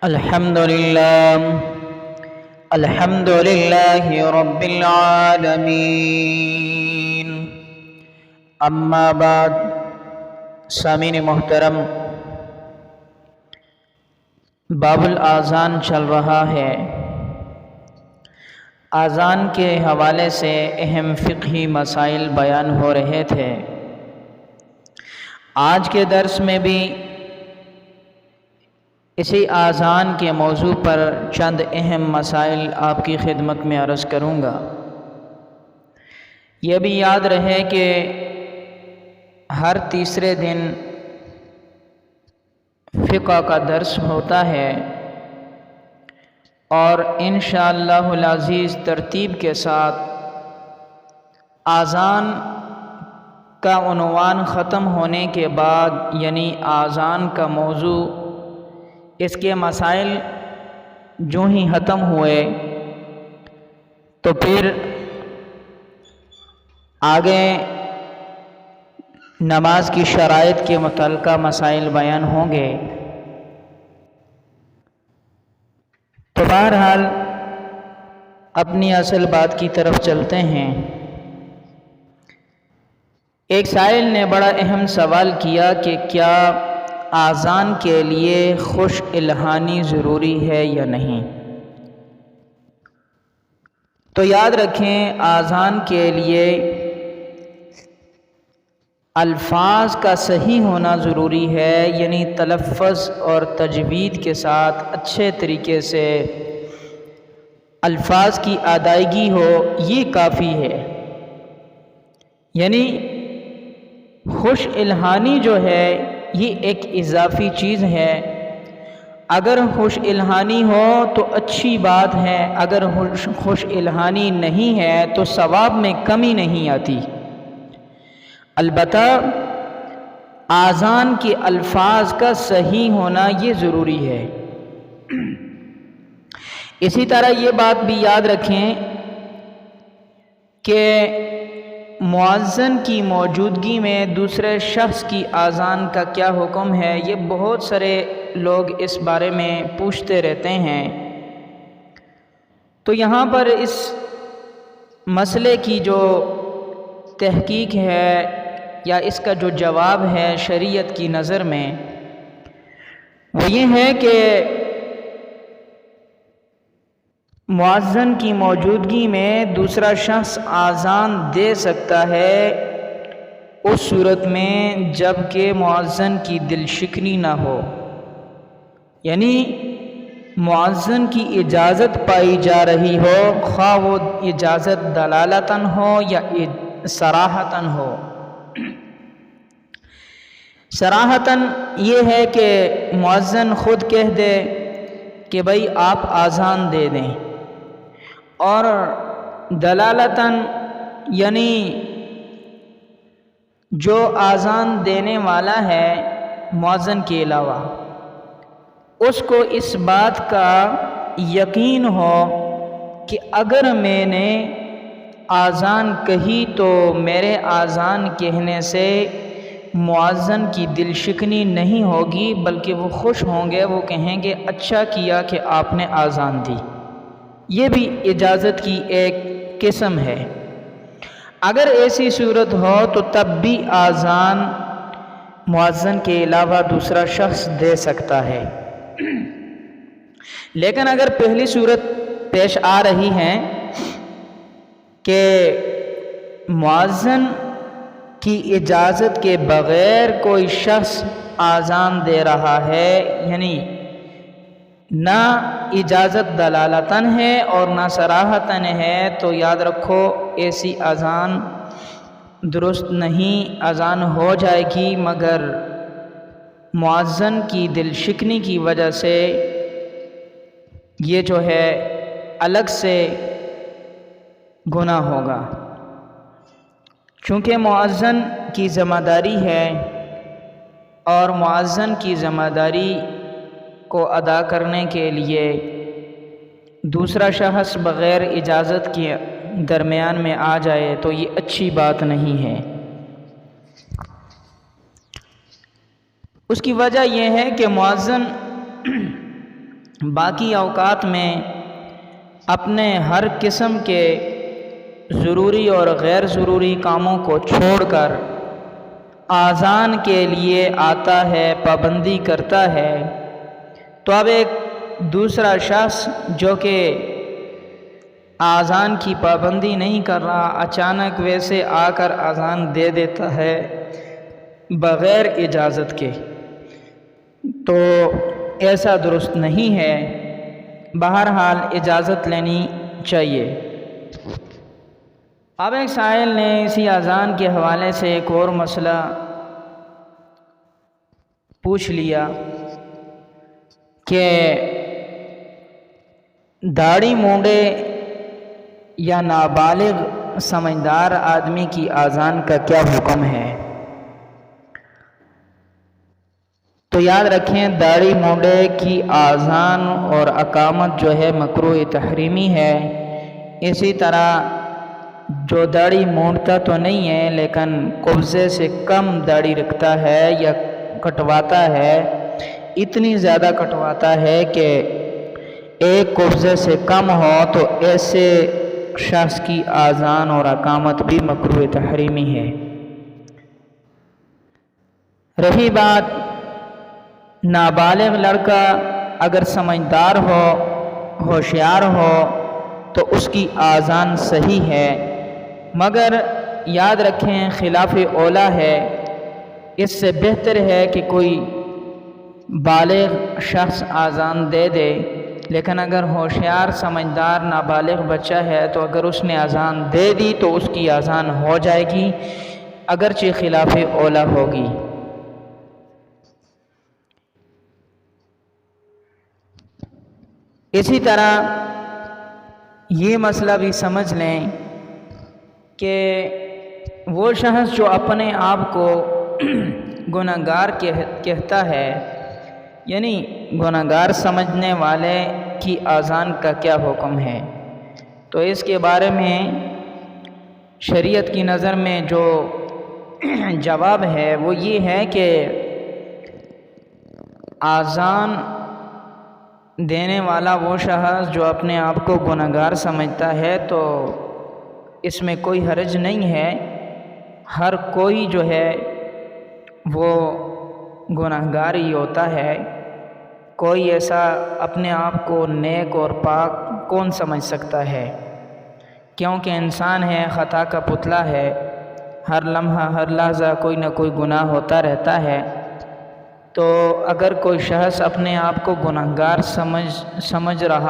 الحمد لله رب العالمین۔ اما بعد، سامعین محترم، باب الاذان چل رہا ہے۔ اذان کے حوالے سے اہم فقہی مسائل بیان ہو رہے تھے۔ آج کے درس میں بھی اسی اذان کے موضوع پر چند اہم مسائل آپ کی خدمت میں عرض کروں گا۔ یہ بھی یاد رہے کہ ہر تیسرے دن فقہ کا درس ہوتا ہے، اور انشاءاللہ العزیز ترتیب کے ساتھ اذان کا عنوان ختم ہونے کے بعد، یعنی اذان کا موضوع، اس کے مسائل جو ہی ختم ہوئے تو پھر آگے نماز کی شرائط کے متعلقہ مسائل بیان ہوں گے۔ تو بہرحال اپنی اصل بات کی طرف چلتے ہیں۔ ایک سائل نے بڑا اہم سوال کیا کہ کیا اذان کے لیے خوش الحانی ضروری ہے یا نہیں؟ تو یاد رکھیں، اذان کے لیے الفاظ کا صحیح ہونا ضروری ہے، یعنی تلفظ اور تجوید کے ساتھ اچھے طریقے سے الفاظ کی ادائیگی ہو، یہ کافی ہے۔ یعنی خوش الحانی جو ہے یہ ایک اضافی چیز ہے۔ اگر خوش الحانی ہو تو اچھی بات ہے، اگر خوش الحانی نہیں ہے تو ثواب میں کمی نہیں آتی۔ البتہ اذان کے الفاظ کا صحیح ہونا یہ ضروری ہے۔ اسی طرح یہ بات بھی یاد رکھیں کہ مؤذن کی موجودگی میں دوسرے شخص کی اذان کا کیا حکم ہے۔ یہ بہت سارے لوگ اس بارے میں پوچھتے رہتے ہیں۔ تو یہاں پر اس مسئلے کی جو تحقیق ہے یا اس کا جو جواب ہے شریعت کی نظر میں، وہ یہ ہے کہ مؤذن کی موجودگی میں دوسرا شخص اذان دے سکتا ہے اس صورت میں جب کہ مؤذن کی دل شکنی نہ ہو، یعنی مؤذن کی اجازت پائی جا رہی ہو، خواہ وہ اجازت دلالتاً ہو یا صراحتاً ہو۔ صراحتاً یہ ہے کہ مؤذن خود کہہ دے کہ بھئی آپ اذان دے دیں، اور دلالتاً یعنی جو اذان دینے والا ہے مؤذن کے علاوہ، اس کو اس بات کا یقین ہو کہ اگر میں نے اذان کہی تو میرے اذان کہنے سے مؤذن کی دل شکنی نہیں ہوگی، بلکہ وہ خوش ہوں گے، وہ کہیں گے اچھا کیا کہ آپ نے اذان دی۔ یہ بھی اجازت کی ایک قسم ہے۔ اگر ایسی صورت ہو تو تب بھی اذان مؤذن کے علاوہ دوسرا شخص دے سکتا ہے۔ لیکن اگر پہلی صورت پیش آ رہی ہے کہ مؤذن کی اجازت کے بغیر کوئی شخص اذان دے رہا ہے، یعنی نہ اجازت دلالتاً ہے اور نہ صراحتاً ہے، تو یاد رکھو ایسی اذان درست نہیں۔ اذان ہو جائے گی مگر مؤذن کی دل شکنی کی وجہ سے یہ جو ہے الگ سے گناہ ہوگا، چونکہ مؤذن کی ذمہ داری ہے، اور مؤذن کی ذمہ داری کو ادا کرنے کے لیے دوسرا شخص بغیر اجازت کے درمیان میں آ جائے تو یہ اچھی بات نہیں ہے۔ اس کی وجہ یہ ہے کہ مؤذن باقی اوقات میں اپنے ہر قسم کے ضروری اور غیر ضروری کاموں کو چھوڑ کر اذان کے لیے آتا ہے، پابندی کرتا ہے، تو اب ایک دوسرا شخص جو کہ اذان کی پابندی نہیں کر رہا اچانک ویسے آ کر اذان دے دیتا ہے بغیر اجازت کے، تو ایسا درست نہیں ہے۔ بہرحال اجازت لینی چاہیے۔ اب ایک سائل نے اسی اذان کے حوالے سے ایک اور مسئلہ پوچھ لیا کہ داڑھی مونڈے یا نابالغ سمجھدار آدمی کی اذان کا کیا حکم ہے؟ تو یاد رکھیں، داڑھی مونڈے کی اذان اور اقامت جو ہے مکروہ تحریمی ہے۔ اسی طرح جو داڑھی مونڈتا تو نہیں ہے لیکن قبضے سے کم داڑھی رکھتا ہے یا کٹواتا ہے، اتنی زیادہ کٹواتا ہے کہ ایک قبضے سے کم ہو، تو ایسے شخص کی اذان اور اقامت بھی مکروہ تحریمی ہے۔ رہی بات نابالغ لڑکا اگر سمجھدار ہو، ہوشیار ہو، تو اس کی اذان صحیح ہے، مگر یاد رکھیں خلاف اولیٰ ہے۔ اس سے بہتر ہے کہ کوئی بالغ شخص اذان دے دے، لیکن اگر ہوشیار سمجھدار نابالغ بچہ ہے تو اگر اس نے اذان دے دی تو اس کی اذان ہو جائے گی، اگرچہ خلاف اولیٰ ہوگی۔ اسی طرح یہ مسئلہ بھی سمجھ لیں کہ وہ شخص جو اپنے آپ کو گنہگار کہتا ہے، یعنی گنہگار سمجھنے والے کی اذان کا کیا حکم ہے؟ تو اس کے بارے میں شریعت کی نظر میں جو جواب ہے وہ یہ ہے کہ اذان دینے والا وہ شخص جو اپنے آپ کو گنہگار سمجھتا ہے تو اس میں کوئی حرج نہیں ہے۔ ہر کوئی جو ہے وہ گنہگار ہی ہوتا ہے، کوئی ایسا اپنے آپ کو نیک اور پاک کون سمجھ سکتا ہے؟ کیونکہ انسان ہے، خطا کا پتلا ہے، ہر لمحہ ہر لحظہ کوئی نہ کوئی گناہ ہوتا رہتا ہے۔ تو اگر کوئی شخص اپنے آپ کو گنہگار سمجھ رہا